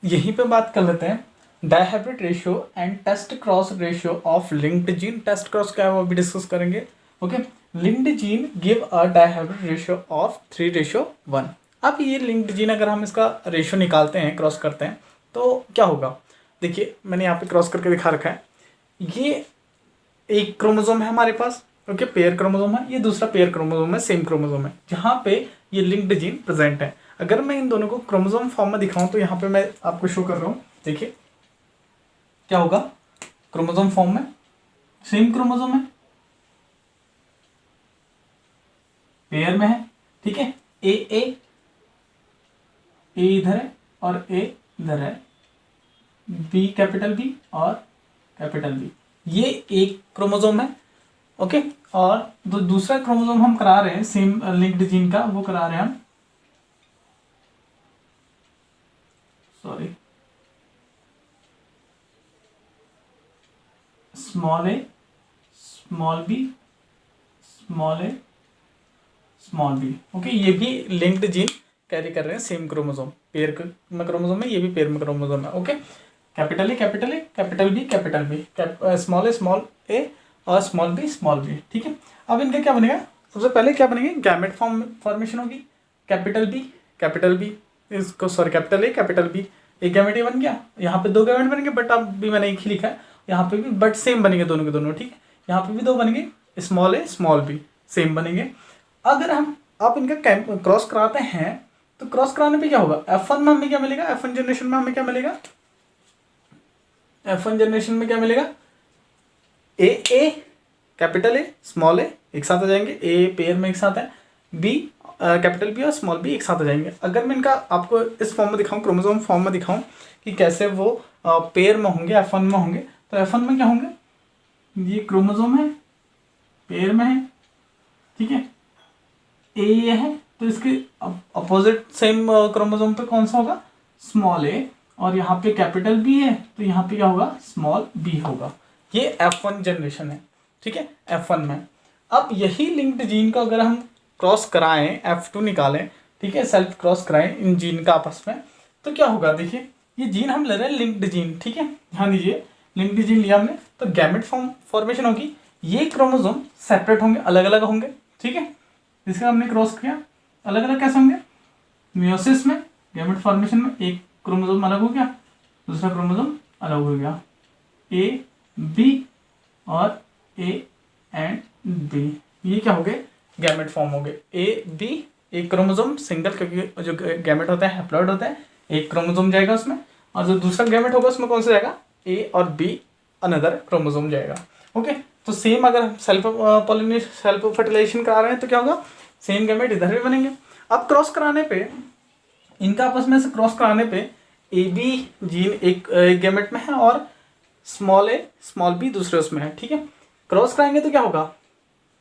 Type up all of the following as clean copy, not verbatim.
यहीं पे बात कर लेते हैं dihybrid ratio and test cross ratio of linked gene. Test cross क्या है वो अभी डिस्कस करेंगे। Okay, linked gene give a dihybrid ratio of 3:1। अब ये लिंक्ड जीन अगर हम इसका रेशियो निकालते हैं, क्रॉस करते हैं, तो क्या होगा। देखिए मैंने यहाँ पे क्रॉस करके दिखा रखा है। ये एक क्रोमोसोम है हमारे पास, ओके, पेयर क्रोमोसोम है। ये दूसरा पेयर क्रोमोसोम है, सेम क्रोमोसोम है, जहाँ पे ये लिंक्ड जीन प्रेजेंट है। अगर मैं इन दोनों को क्रोमोसोम फॉर्म में दिखाऊं तो यहाँ पे मैं आपको शो कर रहा हूँ। देखिए क्या होगा, क्रोमोसोम फॉर्म में सेम क्रोमोसोम है, पेयर में है, ठीक है। ए इधर है और ए इधर है, बी कैपिटल बी और कैपिटल बी, ये एक क्रोमोसोम है, ओके। और दूसरा क्रोमोसोम हम करा रहे हैं सेम लिंक्ड जीन का, वो करा रहे हैं हम, sorry, small A small B small A small B, okay. ये भी लिंक्ड जीन कैरी कर रहे हैं, सेम क्रोमोसोम, पेयर में क्रोमोसोम है, ये भी पेयर में क्रोमोसोम है, okay. Capital A capital B small A और स्मॉल बी, ठीक है। अब इनका क्या बनेगा, सबसे पहले क्या बनेंगे, गैमेट फॉर्मेशन होगी। कैपिटल बी इसको, sorry, capital A capital B, एक गैमेट बन गया। यहाँ पे दो गैमेट बनेंगे, बट अब भी मैंने एक ही लिखा है, यहाँ पे भी बट सेम बनेंगे दोनों के दोनों, ठीक है। यहाँ पे भी दो बनेंगे, small A small B, same बनेंगे। अगर हम आप इनका क्रॉस कराते हैं तो क्रॉस कराने पे क्या होगा, F1 में हमें क्या मिलेगा, F1 जनरेशन में हमें क्या मिलेगा, F1 जनरेशन में क्या मिलेगा, ए कैपिटल ए स्मॉल ए एक साथ आ जाएंगे, ए पेयर में एक साथ है, बी कैपिटल बी और स्मॉल बी एक साथ आ जाएंगे। अगर मैं इनका आपको इस फॉर्म में दिखाऊं, क्रोमोसोम फॉर्म में दिखाऊं कि कैसे वो पेयर में होंगे, F1 में होंगे, तो F1 में क्या होंगे, ये क्रोमोसोम है, पेयर में है, ठीक है, ए ये है, तो इसके अपोजिट सेम क्रोमोसोम पे कौन सा होगा, स्मॉल ए, और यहाँ पे कैपिटल बी है तो यहाँ पे क्या होगा, स्मॉल बी होगा। ये F1 जनरेशन है, ठीक है, F1 में। अब यही लिंक्ड जीन को अगर हम क्रॉस कराएं, F2 निकालें, ठीक है, सेल्फ क्रॉस कराएं इन जीन का आपस में, तो क्या होगा, देखिए ये जीन हम ले रहे हैं लिंक्ड जीन, ठीक है, ध्यान दीजिए, लिंक्ड जीन लिया हमने तो गैमेट फॉर्मेशन होगी। ये क्रोमोसोम सेपरेट होंगे, अलग अलग होंगे, ठीक है, जिसका हमने क्रॉस किया, अलग अलग कैसे होंगे, मियोसिस में, गैमेट फॉर्मेशन में एक क्रोमोसोम अलग हो गया, दूसरा क्रोमोसोम अलग हो गया, ए बी और ए एंड बी, ये क्या हो गए, गैमेट फॉर्म हो गए। ए बी एक क्रोमोसोम सिंगल, क्योंकि जो गैमेट होता है हैप्लॉइड होता है, एक क्रोमोसोम जाएगा उसमें, और जो दूसरा गैमेट होगा उसमें कौन सा जाएगा, ए और बी अनदर क्रोमोसोम जाएगा, ओके। तो सेम अगर हम सेल्फ फर्टिलाइजेशन करा रहे हैं तो क्या होगा, सेम गैमेट इधर भी बनेंगे। अब क्रॉस कराने पे, इनका आपस में से क्रॉस कराने पे, ए बी जीन एक गैमेट में है और स्मॉल ए स्मॉल बी दूसरे उसमें है, ठीक है। क्रॉस कराएंगे तो क्या होगा,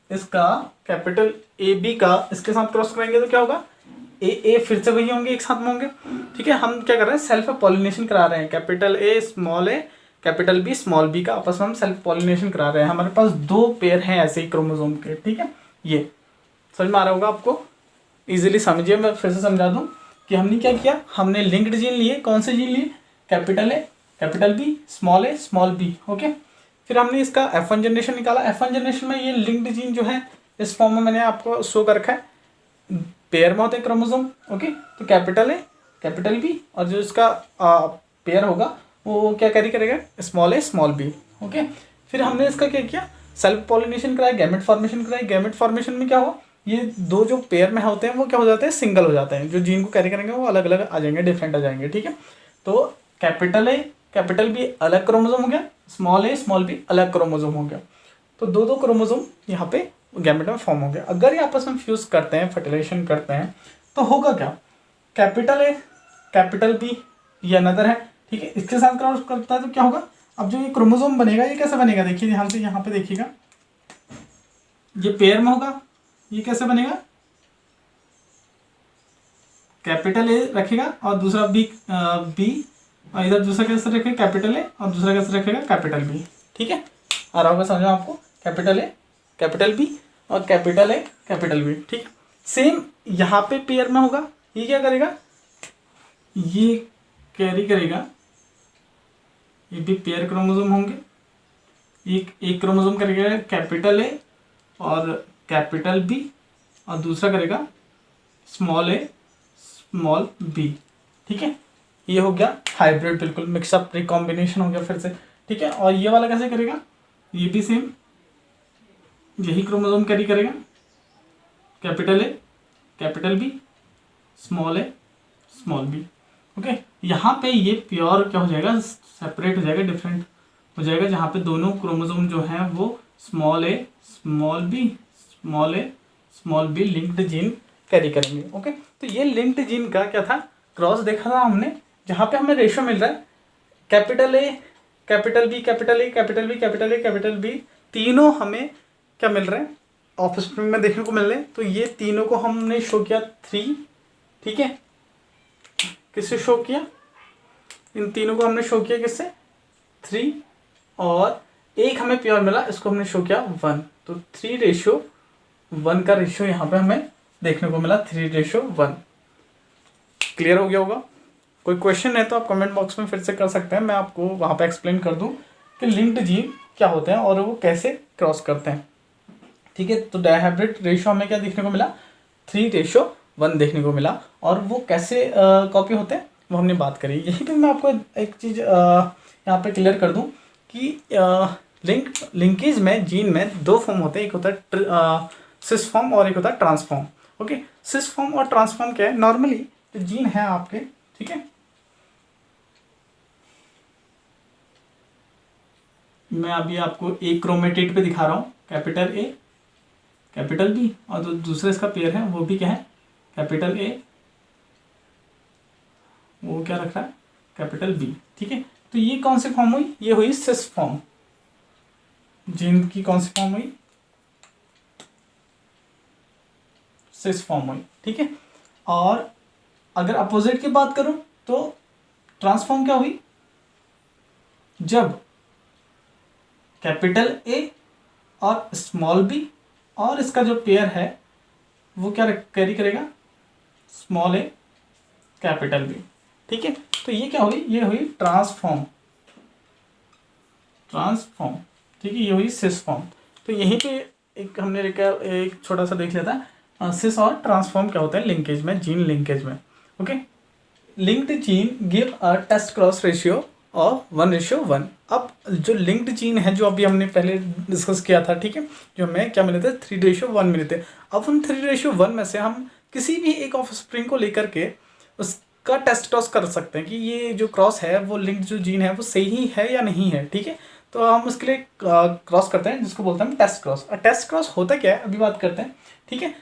इसका कैपिटल ए बी का इसके साथ क्रॉस कराएंगे तो क्या होगा, ए फिर से वही होंगे, एक साथ में होंगे, ठीक है। हम क्या कर रहे हैं, सेल्फ पॉलिनेशन करा रहे हैं, capital A capital B small B का आपस में हम सेल्फ पॉलिनेशन करा रहे हैं। हमारे पास दो पेयर हैं ऐसे ही क्रोमोसोम के, ठीक है। ये समझ में आ रहा होगा आपको, इजीली समझिए, मैं फिर से समझा दूं कि हमने क्या किया, हमने लिंक्ड जीन लिए, कौन से जीन लिए, capital A capital B small A small B, okay. फिर हमने इसका F1 जनरेशन निकाला। F1 जनरेशन में ये लिंक्ड जीन जो है इस फॉर्म में मैंने आपको शो कर रखा है, पेयर में होते हैं क्रोमोसोम, ओके। तो कैपिटल ए कैपिटल बी और जो इसका पेयर होगा वो क्या कैरी करेगा, small A small B, okay. फिर हमने इसका क्या किया, सेल्फ पॉलिनेशन कराया, गैमेट फॉर्मेशन कराया। गैमेट फॉर्मेशन में क्या हुआ, ये दो जो पेयर में होते हैं वो क्या हो जाते हैं, सिंगल हो जाते हैं, जो जीन को कैरी करेंगे वो अलग अलग आ जाएंगे, डिफरेंट आ जाएंगे, ठीक है। तो कैपिटल ए कैपिटल बी अलग क्रोमोसोम हो गया, स्मॉल ए स्मॉल बी अलग क्रोमोसोम हो गया, तो दो क्रोमोसोम यहाँ पे गैमेट में फॉर्म हो गया। अगर ये आपस में फ्यूज करते हैं, फर्टिलाइजेशन करते हैं, तो होगा क्या, कैपिटल ए कैपिटल बी ये अनदर है, ठीक है, इसके साथ क्रॉस करता है तो क्या होगा, अब जो ये क्रोमोसोम बनेगा ये कैसे बनेगा, देखिए ध्यान से यहाँ पे देखिएगा, ये पेयर में होगा, ये कैसे बनेगा, कैपिटल ए रखेगा और दूसरा बी और इधर दूसरा कैसे रखेगा, कैपिटल ए और दूसरा कैसे रखेगा, कैपिटल बी, ठीक है। आ रहा होगा समझो आपको, कैपिटल ए कैपिटल बी और कैपिटल ए कैपिटल बी, ठीक है। सेम यहाँ पे पेयर में होगा, ये क्या करेगा, ये कैरी करेगा, ये भी पेयर क्रोमोसोम होंगे। एक क्रोमोसोम करेगा कैपिटल ए और कैपिटल बी, और दूसरा करेगा स्मॉल ए स्मॉल बी। ठीक है, ये हो गया हाइब्रिड, बिल्कुल मिक्सअप रिकॉम्बिनेशन हो गया फिर से। ठीक है, और ये वाला कैसे करेगा, ये भी सेम यही क्रोमोसोम कैरी करेगा, capital A capital B small A small B. Okay, यहाँ पे ये प्योर क्या हो जाएगा, सेपरेट हो जाएगा, डिफरेंट हो जाएगा, जहाँ पे दोनों क्रोमोसोम जो हैं वो small A small be linked gene carry करेंगे। ओके, तो ये लिंक्ड जीन का क्या था, क्रॉस देखा था हमने, जहाँ पे हमें रेशियो मिल रहा है capital A capital B capital A capital B capital A capital B, तीनों हमें क्या मिल रहे हैं, ऑफस्प्रिंग में देखने को मिल रहे हैं। तो ये तीनों को हमने शो किया 3, ठीक है, किससे शो किया, इन तीनों को हमने शो किया किससे, 3, और एक हमें प्योर मिला, इसको हमने शो किया 1। तो 3:1 का रेशियो यहाँ पे हमें देखने को मिला, 3:1। क्लियर हो गया होगा। कोई क्वेश्चन है तो आप कमेंट बॉक्स में फिर से कर सकते हैं, मैं आपको वहाँ पे एक्सप्लेन कर दूँ कि लिंक्ड जीन क्या होते हैं और वो कैसे क्रॉस करते हैं। ठीक है, तो डायहाइब्रिड रेशियो हमें क्या देखने को मिला, 3:1 देखने को मिला, और वो कैसे कॉपी होते हैं वो हमने बात करी। यहीं पे मैं आपको एक चीज़ यहाँ पे क्लियर कर दूँ कि लिंकेज में जीन में 2 फॉर्म होते हैं, एक होता है सिस फॉर्म और एक होता है ट्रांसफॉर्म। ओके, सिस फॉर्म और ट्रांसफॉर्म क्या है, नॉर्मली जो जीन है आपके, ठीक है, मैं अभी आपको एक क्रोमेटिड पे दिखा रहा हूँ, कैपिटल ए कैपिटल बी, और जो दूसरे इसका पेयर है वो भी क्या है, कैपिटल ए, वो क्या रख रहा है, कैपिटल बी। ठीक है, तो ये कौन सी फॉर्म हुई, ये हुई सिस फॉर्म, जीन की कौन सी फॉर्म हुई, सिस फॉर्म हुई। ठीक है, और अगर अपोजिट की बात करूं तो ट्रांसफॉर्म क्या हुई, जब कैपिटल ए और स्मॉल बी और इसका जो पेयर है वो क्या कैरी करेगा, स्मॉल ए कैपिटल बी। ठीक है, तो ये क्या हुई, ये हुई ट्रांसफॉर्म। ठीक है, ये हुई सिस फॉर्म। तो यहीं पे एक हमने एक छोटा सा देख लिया था सिस और ट्रांसफॉर्म क्या होता है लिंकेज में, जीन लिंकेज में। Okay, linked gene give a test cross ratio of 1:1। अब जो लिंक्ड जीन है जो अभी हमने पहले डिस्कस किया था, ठीक है, जो हमें क्या मिले थे, 3:1 मिले थे। अब हम 3:1 में से हम किसी भी एक ऑफस्प्रिंग को लेकर के उसका टेस्ट क्रॉस कर सकते हैं कि ये जो क्रॉस है वो लिंक्ड जो जीन है वो सही है या नहीं है। ठीक है, तो हम उसके लिए क्रॉस करते हैं जिसको बोलते हैं टेस्ट क्रॉस। और टेस्ट क्रॉस होता क्या है अभी बात करते हैं। ठीक है,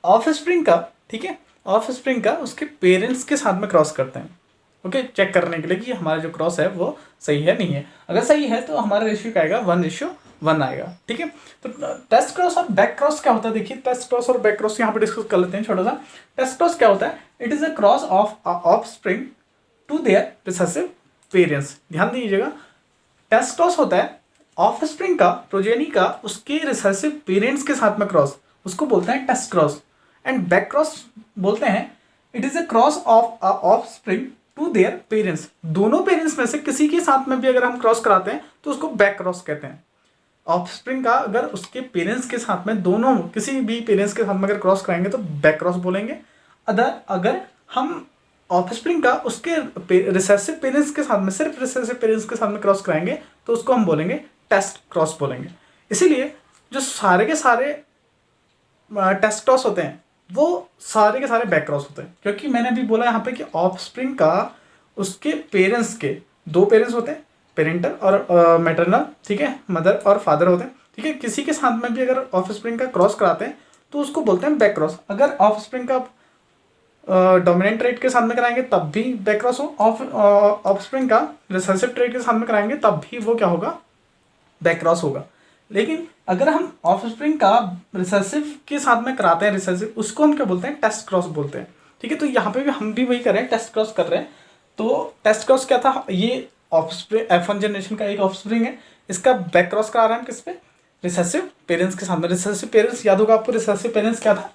ऑफस्प्रिंग का, ठीक है, ऑफस्प्रिंग का उसके पेरेंट्स के साथ में क्रॉस करते हैं। ओके, चेक करने के लिए कि हमारा जो क्रॉस है वो सही है नहीं है। अगर सही है तो हमारा रेशियो क्या आएगा, 1:1 आएगा। ठीक है, तो टेस्ट क्रॉस और बैक क्रॉस क्या होता है, देखिए टेस्ट क्रॉस और बैक क्रॉस यहाँ पे डिस्कस कर लेते हैं छोटा सा। टेस्ट क्रॉस क्या होता है, it is a cross of offspring to their recessive parents. ध्यान दीजिएगा, टेस्ट क्रॉस होता है ऑफस्प्रिंग का, प्रोजेनी का, उसके रिसेसिव पेरेंट्स के साथ में क्रॉस, उसको बोलते हैं test cross. And back cross बोलते हैं it is a cross of offspring to their parents. दोनों पेरेंट्स में से किसी के साथ में भी अगर हम क्रॉस कराते हैं तो उसको बैक क्रॉस कहते हैं। ऑफस्प्रिंग का अगर उसके पेरेंट्स के साथ में, दोनों किसी भी पेरेंट्स के साथ में अगर क्रॉस कराएंगे तो बैक क्रॉस बोलेंगे। अगर हम ऑफस्प्रिंग का उसके रिसेसिव पेरेंट्स के साथ में, सिर्फ रिसेसिव पेरेंट्स के साथ में क्रॉस कराएंगे तो उसको हम बोलेंगे टेस्ट क्रॉस बोलेंगे। इसीलिए जो सारे के सारे टेस्ट क्रॉस होते हैं वो सारे के सारे बैक क्रॉस होते हैं, क्योंकि मैंने अभी बोला यहाँ पे कि ऑफस्प्रिंग का उसके पेरेंट्स के 2 पेरेंट्स होते हैं, पेरेंटल और मैटरनल। ठीक है, मदर और फादर होते हैं। ठीक है, किसी के साथ में भी अगर ऑफस्प्रिंग का क्रॉस कराते हैं तो उसको बोलते हैं बैक क्रॉस। अगर ऑफस्प्रिंग का डोमिनेंट ट्रेट के साथ में कराएंगे तब भी बैक क्रॉस हो, ऑफस्प्रिंग का रिसेसिव ट्रेट के साथ में कराएंगे तब भी वो क्या होगा, बैक क्रॉस होगा। लेकिन अगर हम ऑफस्प्रिंग का रिसेसिव के साथ में कराते हैं, रिसेसिव, उसको हम क्या बोलते हैं, टेस्ट क्रॉस बोलते हैं। ठीक है, तो यहाँ पे भी हम भी वही कर रहे हैं, टेस्ट क्रॉस कर रहे हैं। तो टेस्ट क्रॉस क्या था, ये ऑफस्प्रिंग F1 जनरेशन का एक ऑफस्प्रिंग है, इसका बैक क्रॉस करा रहे हैं किस पे, रिसेसिव पेरेंट्स के साथ में। रिसेसिव पेरेंट्स याद होगा आपको, रिसेसिव पेरेंट्स क्या था,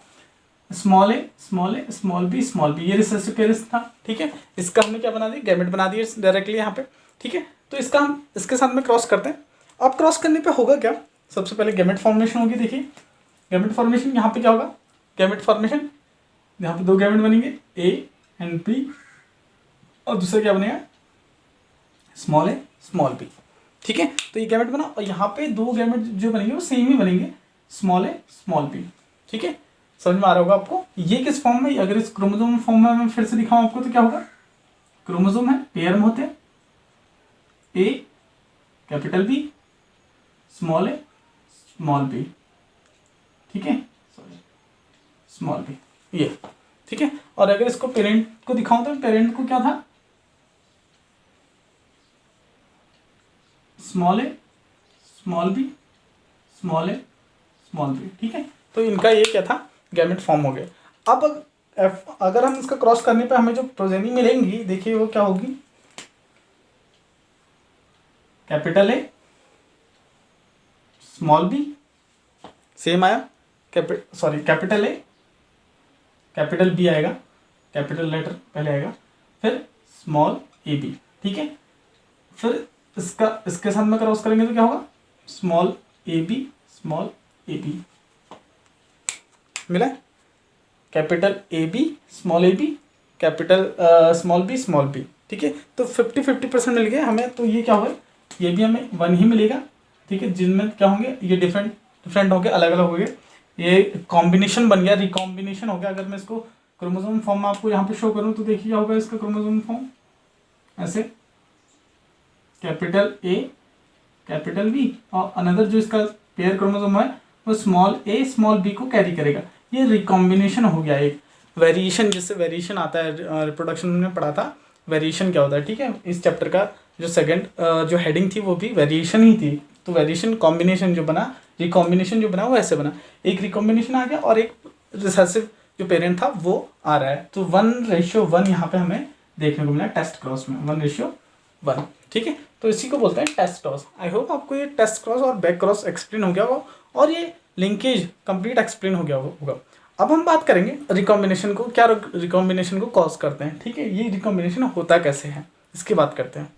स्मॉल ए स्मॉल बी, ये रिसेसिव पेरेंट्स था, ठीक है। इसका हमने क्या बना दिया, गैमेट बना दिया डायरेक्टली यहाँ पे, ठीक है। तो इसका हम इसके साथ में क्रॉस करते हैं। अब क्रॉस करने पे होगा क्या, सबसे पहले गैमेट फॉर्मेशन होगी। देखिए गैमेट फॉर्मेशन यहाँ पे क्या होगा, गैमेट फॉर्मेशन यहाँ पे दो गैमेट बनेंगे ए एंड बी, और दूसरा क्या बनेगा स्मॉल ए स्मॉल बी, ठीक है। तो ये गैमेट बना, और यहाँ पे दो गैमेट जो बनेंगे वो सेम ही बनेंगे, स्मॉल ए स्मॉल बी, ठीक है। समझ में आ रहा होगा आपको। ये किस फॉर्म में, अगर इस क्रोमोसोम फॉर्म में मैं फिर से दिखाऊं आपको तो क्या होगा, क्रोमोसोम है, पेयर में होते हैं ए capital B small A small B, ठीक है, सॉरी स्मॉल बी, ये ठीक है। और अगर इसको पेरेंट को दिखाऊं तो पेरेंट को क्या था, small A small B small A small B, ठीक है। तो इनका ये क्या था, गैमेट फॉर्म हो गया। अब अगर हम इसका क्रॉस करने पे हमें जो प्रोजेनी मिलेंगी, देखिए वो क्या होगी, capital A small B, same आया, कैपिटल ए कैपिटल बी आएगा, कैपिटल लेटर पहले आएगा, फिर स्मॉल ए बी, ठीक है। फिर इसके साथ में क्रॉस करेंगे तो क्या होगा, small A B small A B मिला, capital A B capital small B, ठीक है। तो 50-50% मिल गया हमें। तो ये क्या होगा, ये भी हमें 1 ही मिलेगा, ठीक है। जिनमें क्या होंगे, ये डिफरेंट हो गए, अलग अलग हो गए, ये कॉम्बिनेशन बन गया, रिकॉम्बिनेशन हो गया। अगर मैं इसको क्रोमोसोम फॉर्म में आपको यहाँ पे शो करूँ तो देखिए क्या होगा इसका क्रोमोसोम फॉर्म, ऐसे कैपिटल ए कैपिटल बी, और अनदर जो इसका पेयर क्रोमोसोम है वो स्मॉल ए स्मॉल बी को कैरी करेगा। ये रिकॉम्बिनेशन हो गया, एक वेरिएशन, जिससे वेरिएशन आता है, रिप्रोडक्शन में पढ़ा था वेरिएशन क्या होता है, ठीक है। इस चैप्टर का जो सेकंड जो हेडिंग थी वो भी वेरिएशन ही थी। तो वेरिएशन कॉम्बिनेशन जो बना, रिकॉम्बिनेशन जो बना वो ऐसे बना, एक रिकॉम्बिनेशन आ गया और एक रिसेसिव जो पेरेंट था वो आ रहा है। तो 1:1 यहाँ पे हमें देखने को मिला टेस्ट क्रॉस में, 1:1, ठीक है। तो इसी को बोलते हैं टेस्ट क्रॉस। आई होप आपको ये टेस्ट क्रॉस और बैक क्रॉस एक्सप्लेन हो गया होगा, और ये लिंकेज कंप्लीट एक्सप्लेन हो गया होगा। अब हम बात करेंगे रिकॉम्बिनेशन को, क्या रिकॉम्बिनेशन को कॉज करते हैं, ठीक है। ये रिकॉम्बिनेशन होता कैसे है इसकी बात करते हैं।